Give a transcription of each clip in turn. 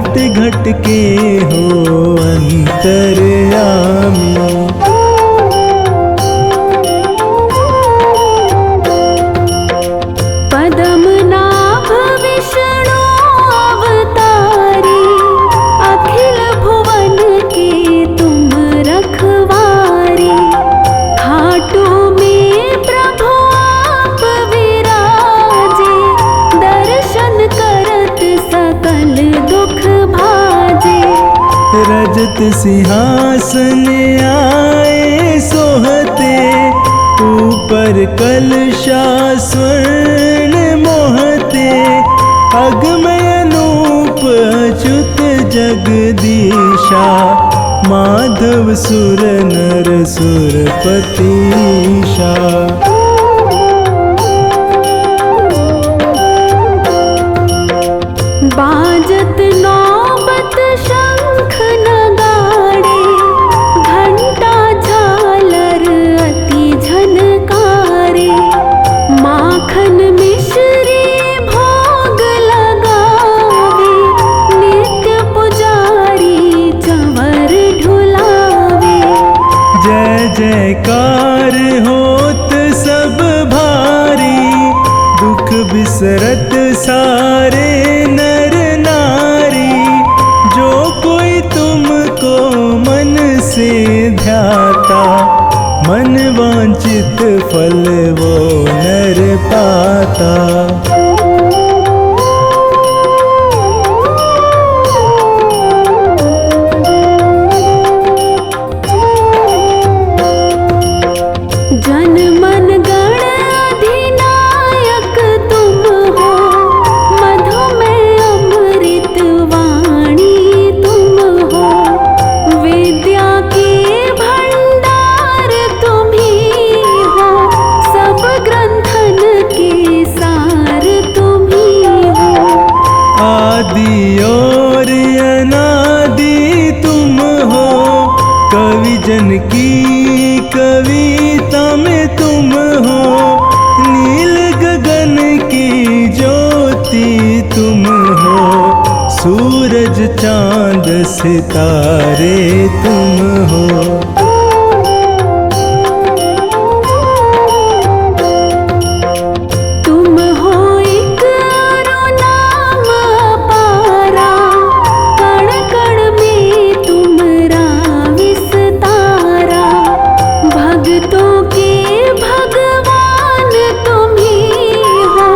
घट घट के हो अंतर्यामी। पद्मनाभ विष्णु अवतारी, अखिल भुवन के तुम रखवारी। खाटू में प्रभु आप विराजे, दर्शन करत सकल दुख भाजे। रजत सिंहासन आए सोहते, ऊपर कलशा स्वर्ण मोहते। अगमय अनूप अच्युत जगदीशा, माधव सुर नर सुरपतीशा। बाजत नौबत शंख नगाड़े, घंटा झालर अति झनकारे। माखन मिश्री भोग लगावे, नित्य पुजारी चंवर ढुलावे। जय जयकार होत सब भारी, दुख बिसरत सारे नर नारी। जो कोई तुमको मन से ध्याता, मन वांछित फल वो नर पाता। जन मन गण अधिनायक तुम हो, मधुमेह अमृत वाणी तुम हो। विद्या के भंडार तुम ही हो, सब ग्रंथन के सार तुम ही हो। आदि और अनादि तुम हो, कवि जन की कविता में तुम हो। नील गगन की ज्योति तुम हो, सूरज चांद सितारे तुम हो। तुम हो एक अरु नाम अपारा, कण कण में तुमरा विस्तारा। भक्तों के भगवान तुम ही हो,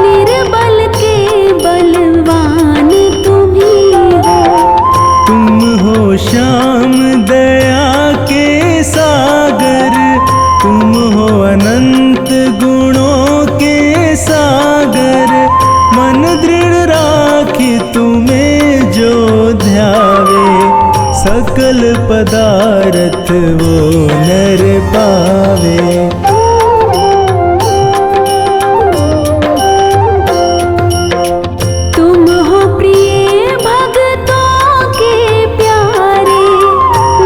निर्बल के बलवान तुम ही हो। तुम हो श्याम दया के सागर, तुम हो अनंत गुणों के सागर। मन दृढ़ राखी तुम्हें जो ध्यावे, सकल पदार्थ वो नर पावे। तुम हो प्रिय भक्तों के प्यारे,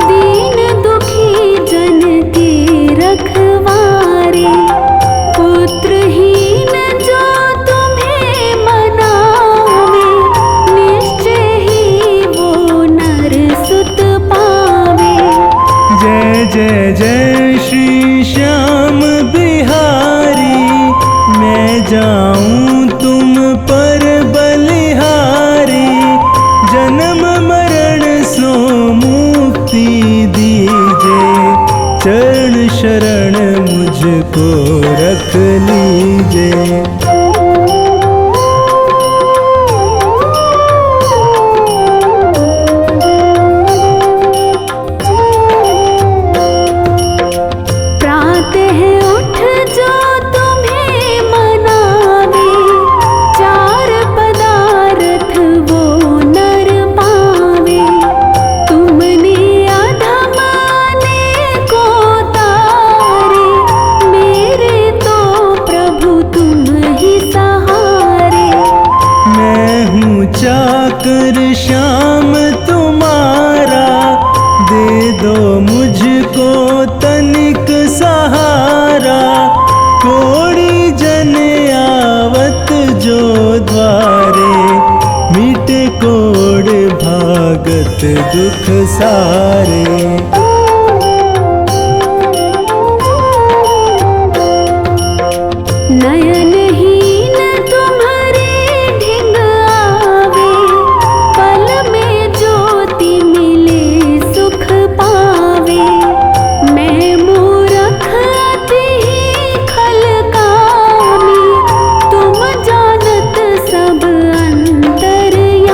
दीन दुखी जन के रखवारे। पुत्रहीन जो तुम्हें मनावे, निश्चय ही वो नर सुत पावे। जय जय जय श्री श्याम बिहारी, मैं जाऊं तुम पर बलिहारी। जन्म मरण सो मुक्ति दीजे, चरण शरण मुझको रख लीजे। प्रातः उठ जो तुम्हें मनावे, चार पदार्थ वो नर पावे। तुमने अधम को तारे, मेरे तो प्रभु तुम ही सहारे। मैं हूँ चाकर श्याम तुम्हारा, दे दो मुझको तनिक सहारा। कोड़ी जन आवत जो द्वारे, मिटे कोड़ दुख सारे। नयनहीन तुम्हारे ढिंग आवे, पल में ज्योति मिले सुख पावे। मैं मूरख अति खल कामी, तुम जानत सब अंतर्यामी।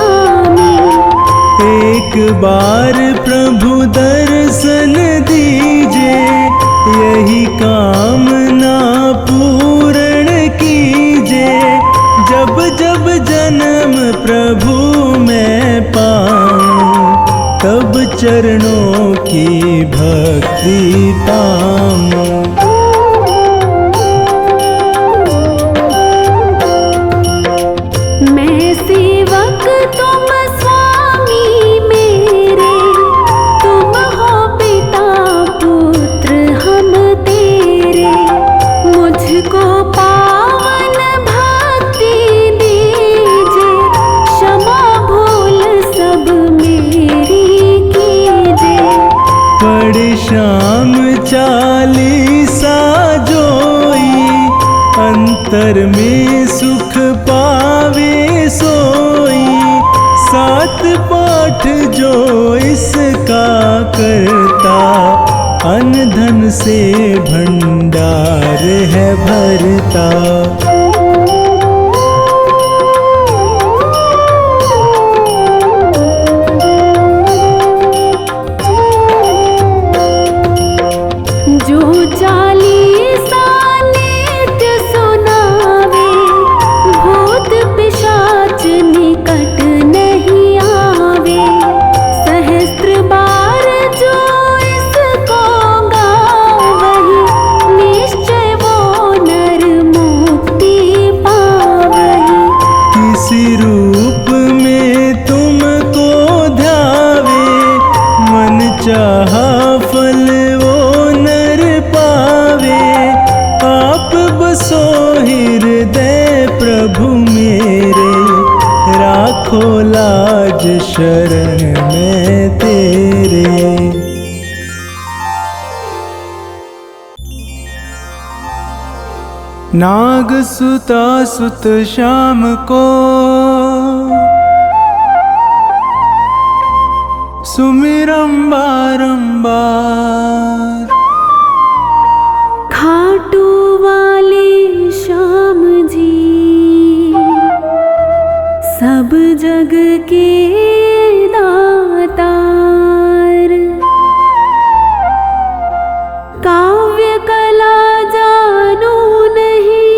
एक बार प्रभु दर्शन दीजे, यही कामना पूर्ण कीजे। जब जब जन्म प्रभु मैं पाऊं, तब चरणों की भक्ति पाऊं। मैं सेवक तुम स्वामी मेरे, तुम हो पिता पुत्र हम तेरे। मुझको पावन भक्ति दीजे, क्षमा भूल सब मेरी कीजे। पढ़ श्याम चालीसा जोई, अंतर में सुख पावे सोई। सात पाठ जो इसका करता, अन्न धन से भंडार है भरता। जो चालीसा नित्य सुनावे, भूत पिशाच निकट नहीं आवे। सहस्त्र बार जो इसको गावहि, निश्चय वो नर मुक्ति पावहि। किसी रूप में तुमको ध्यावे, मन चाहा फल वो नर पावे। आप बसो हृदय प्रभु मेरे, राखो लाज शरण में तेरे। नाग सुता सुत श्याम को, सुमिरम बारंबार। खाटू वाले श्याम जी, सब जग के दातार। काव्य कला जानू नहीं,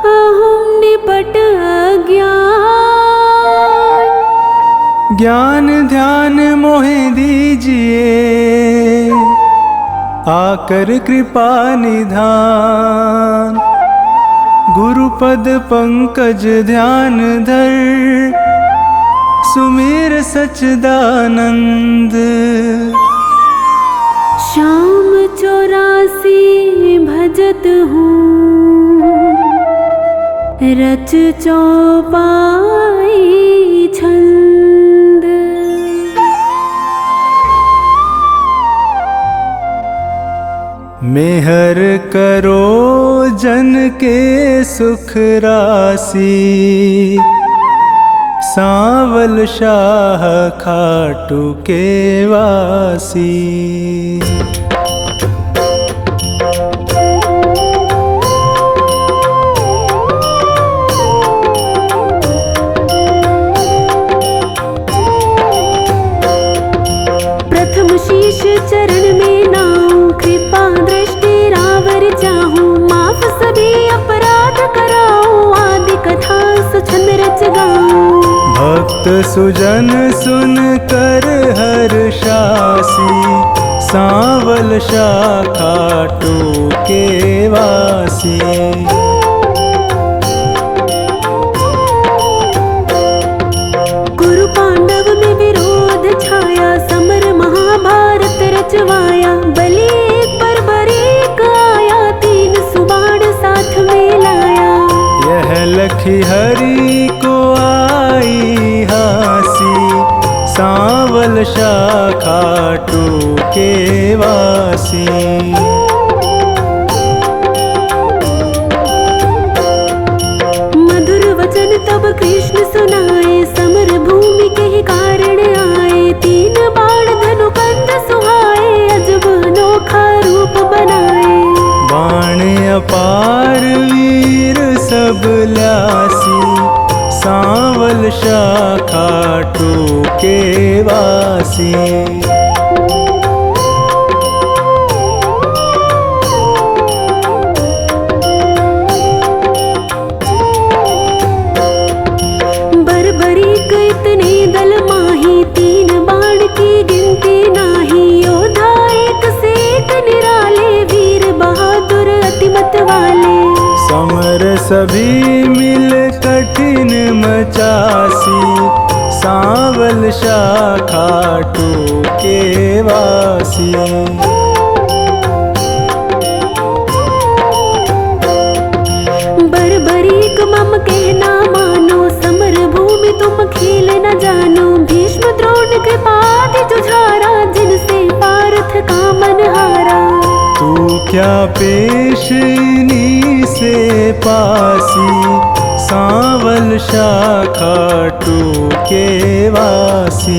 अहम निपट अज्ञान। ज्ञान ध्यान मोहे दीजिए, आकर कृपा निधान। गुरुपद पंकज ध्यान धर, सुमेर सच्चिदानंद। श्याम 84 भजत हूँ, रच चौपाई छंद। मेहर करो जन के सुख राशि, सांवल शाह खाटू के वासी। प्रथम शीश चरण में नाऊं, कृपा दृष्टि रावर चाहूं। माफ सभी अपराध कराऊं, आदि कथा सुछंद रच गाऊं। भक्त सुजन सुन कर हर्षासी, सांवल शाह खाटू के वासी। कुरु पांडव में विरोध छाया, समर महाभारत रचवाया। बलि एक पर बरीक आया, 3 सुबाण साथ में लाया। यह लखी हरि को आई हासी, वासी, सांवल शाखा टूके वासी। मधुर वचन तब कृष्ण सुनाए, समर भूमि के ही कारण आए। तीन बाण धनु कंध सुहाए, अजब अनोखा रूप बनाए। बाण अपार वीर सब ल्यासी, सांवल शाखा टूके वासी। बर्बरीक इतने दल माही, तीन बाण की गिनती नाही। योद्धा एक से एक निराले, वीर बहादुर अति मत वाले। समर सभी मिल कठिन मचासी, सांवल शाखा टूके वासी। बर्बरीक मम कहना मानो, समर भूमि तुम खेल न जानो। भीष्म द्रोण कृपादि जुझारा, जिनसे पार्थ का मन हारा। तू क्या पेश इन्हीं से पासी, सांवल शाखा टूके वासी।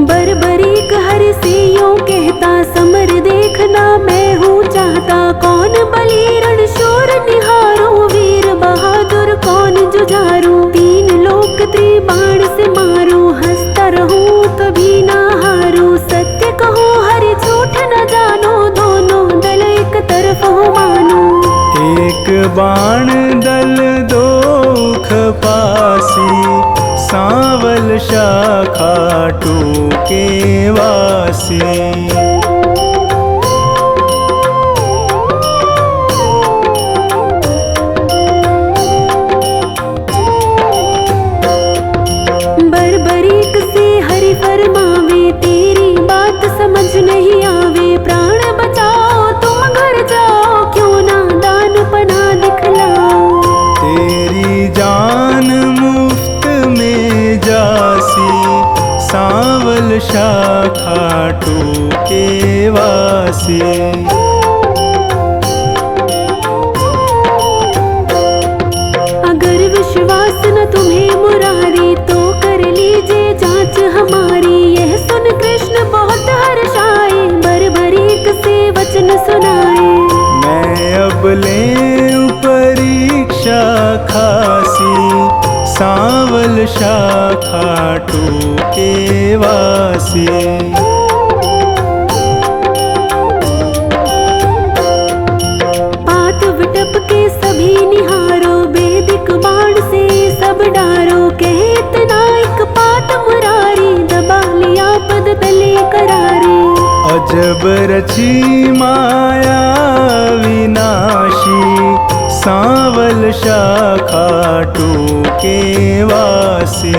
बर्बरीक हर से यूं कहता, समर देखना मैं हूँ चाहता। कौन बली रणशूर निहारो, वीर बहादुर कौन जुझारू। तीन लोक त्रिबाण से मारो, हंसता रहूं कभी ना हारू। सत्य कहूँ हरि झूठ न जानो, दोनों दल एक तरफ हो मानो। एक बाण दल दो उख पासी, सांवल शाखा टूके वासी। बर्बरीक से हरि फरमावे, तेरी बात समझ नहीं आवे। प्राण बचाओ तुम घर जाओ, क्यों ना दान पना दिखलाओ। तेरी जान मुफ्त में जासी, सांवल शाखा टूके वासी। अगर विश्वास न तुम्हें मुरारी, तो कर लीजिए जांच हमारी। यह सुन कृष्ण बहुत हर्षाए, बर्बरीक से वचन सुनाए। मैं अब ले परीक्षा खासी, सांवल शाखा टूके वासी। पात विटप के सभी निहारो, वेदिक बाण से सब डारो। कहे इतना एक पात मुरारी, दबा लिया पद तले करारी। अजब रची माया विनाशी, सांवल शाखा टूके वासी।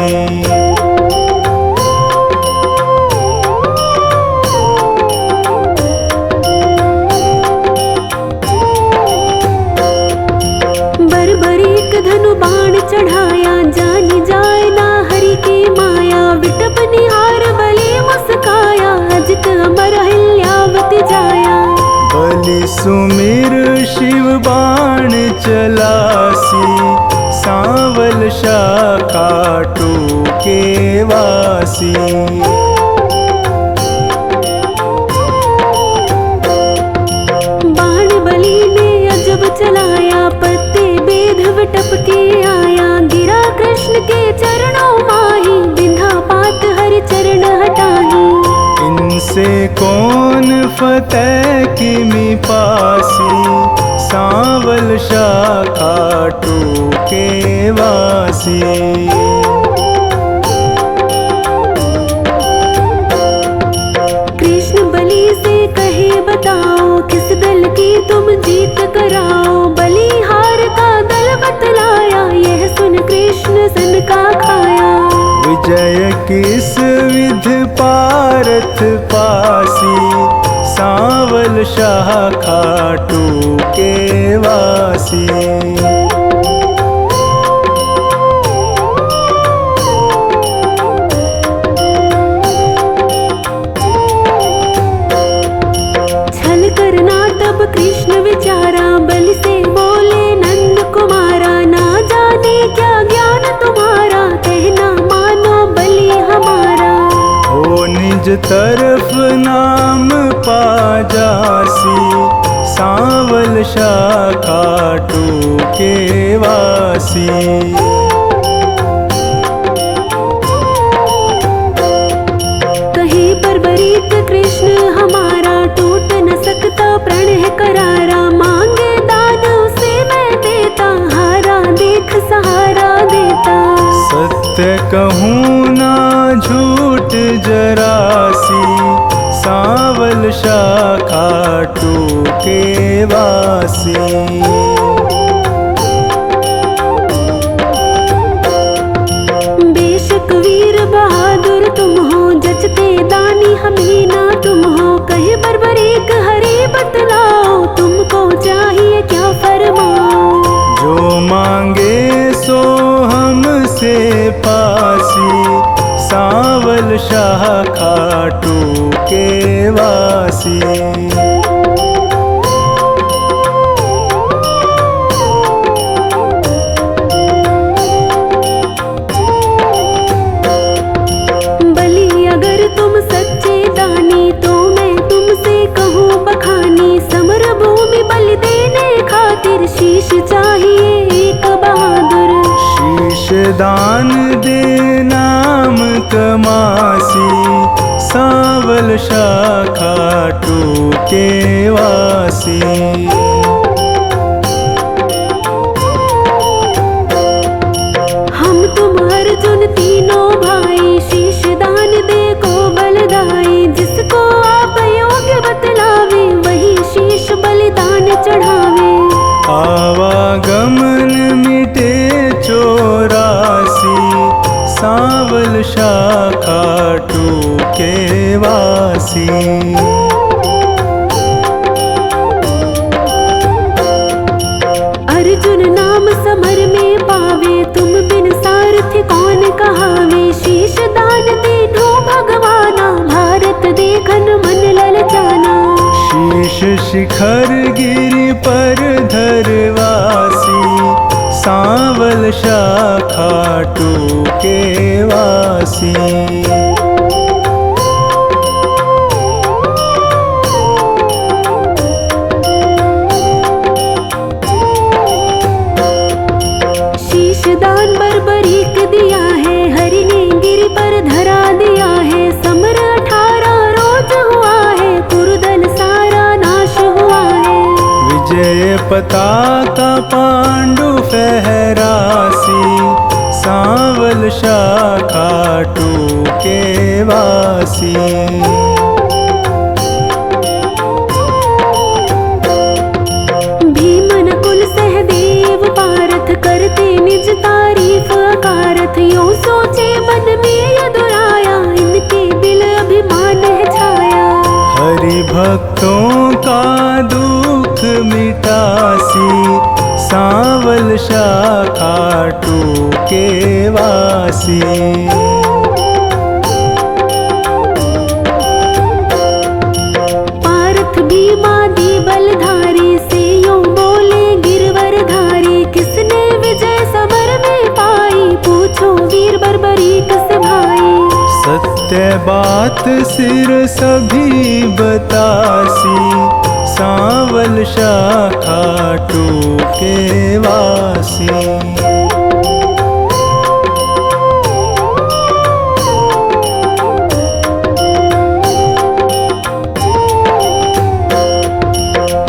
बर्बरीक धनु बाण चढ़ाया, जानी जाए ना हरि की माया। विटप निहार बलि मुस्काया, अजित अमर अहिल्यावति जाया। बलि सुमिर शिव बाण चलासी, सांवल शाखा टूके वासी। बाण बलि ने अजब चलाया, पत्ते बेध विटप के आया। गिरा कृष्ण के चरणों माही, बिंधा पात हरि चरण हटाही। इनसे कौन फतेह किमि पासी, सांवल शाखा टूके वासी। कृष्ण बलि से कहे बताओ, किस दल की तुम जीत कराओ। बलिहार का दल बतलाया, यह सुन कृष्ण सन का खाया। विजय किस विध पारथ पासी, सांवल शाखा टूके वासी। निज तरफ नाम पा जासी, सांवल शाखा टूके वासी। कहे बर्बरीक कृष्ण हमारा, टूट न सकता प्रण है करारा। मांगे दान उसे मैं देता, हारा देख सहारा देता। सत्य कहूँ ना झूठ जरासी, सांवल शाखा टूके वासी। बेशक वीर बहादुर तुम हो, जचते दानी हमें ना तुम हो। कहे बर्बरीक हरि बतलाओ, तुमको चाहिए क्या फरमाओ। जो मांगे सो हमसे पासी, सांवल शाखा टूके वासी। बलि अगर तुम सच्चे दानी, तो मैं तुमसे कहूँ बखानी। समर भूमि बलि देने खातिर, शीश चाहिए एक बहादुर। शीश दान दे नाम कमासी, सांवल शाखा टूके वासी। हम तुम अर्जुन तीनों भाई, शीश दान दे को बलदाई। जिसको आप योग्य बतलावे, वही शीश बलिदान चढ़ावे। आवागमन मिटे चौरासी, सांवल शाखा टूके वासी। अर्जुन नाम समर में पावे, तुम बिन सारथी कौन कहावे। शीश दान दीनो भगवाना, भारत देखन मन ललचाना। शीश शिखर गिरि पर धरवासी, सांवल शाखा टूके वासी। शीश दान बर्बरीक दिया है, हरि ने गिरि पर धरा दिया है। समर 18 रोज हुआ है, कुरुदल सारा नाश हुआ है। विजय पताका पांडु फहरासी, सांवल शाखा टूके वासी। भीमन कुल सहदेव पारथ, करते निज तारीफ अकारथ। यूं सोचे मन में ये दुराया, इनके दिल अभिमान है छाया। हरि भक्तों का दुख मिटासी, सांवल शाखा टूके वासी। पारथ भीमादि बलधारी, से यूं बोले गिरवर धारी। किसने विजय समर में पाई, पूछो वीर बर्बरीक से भाई। सत्य बात सिर सभी बतासी, सांवल शाखा टूके वासी।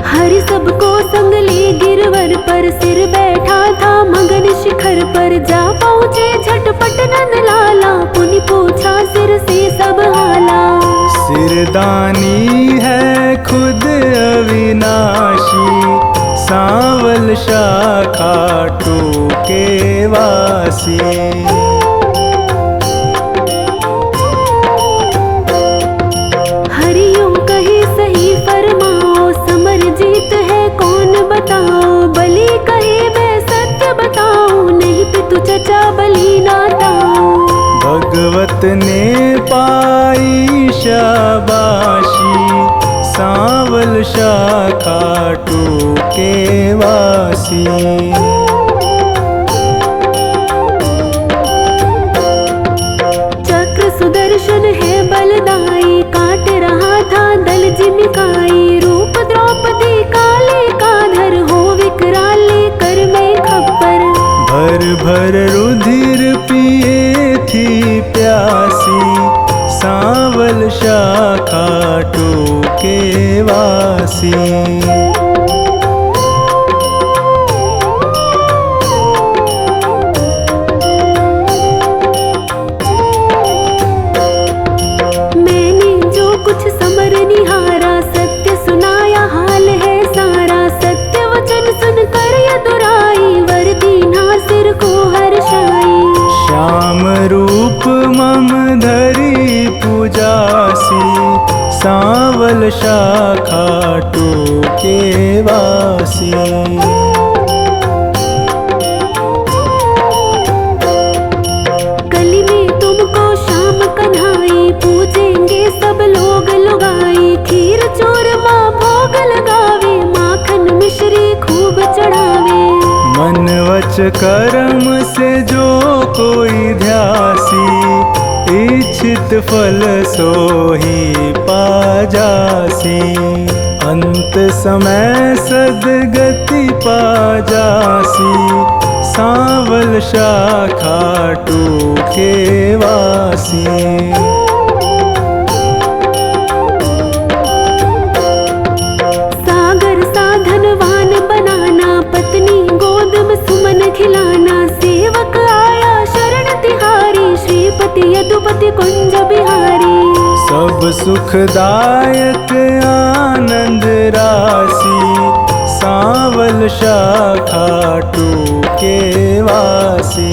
हरि सबको संग ले गिरवर पर, सिर बैठा था मगन शिखर पर। जा पहुँचे झटपट नंद लाला, पुनि पूछा सिर से सब हाला। सिरदानी है खुद अविनाशी, सांवल शाखा टूके वासी। हरियों कहे सही फरमाओ, समर जीत है कौन बताओ। बलि कहे मैं सत्य बताऊं, नहीं पितु चचा बलि नाताओ। भगवत ने पाई शाबाशी, सांवल शाखा टूके वासी। चक्र सुदर्शन है बलदाई, प्रेमिकाई रूप द्रौपदी काले काधर हो विकराले कर में खप्पर। भर भर रुधिर पिए थी प्यासी सांवल शाखा टोके वासी। मैंने जो कुछ समर निहारा सत्य सुनाया हाल है सारा। सत्य वचन सुन कर यदुराई वर दीना सिर को हर्षाई। श्याम रूप मम धरी पूजासी सांवल शाखा टोके वासी। कली में तुमको शाम कन्हाई पूजेंगे सब लोग लुगाई। खीर चूरमा भोग लगावे माखन मिश्री खूब चढ़ावे। मन वच कर्म से जो कोई ध्यासी इच्छित फल सोही पाजासी। अंत समय सदगति पाजासी सांवल शाखा टोके वासी। सागर साधनवान बनाना पत्नी गोद में सुमन खिलाना। सेवक आया शरण तिहारी श्रीपति यदुपति कुंज बिहारी। सब सुखदायक आनंद राशि सांवल शाखा टोके वासी।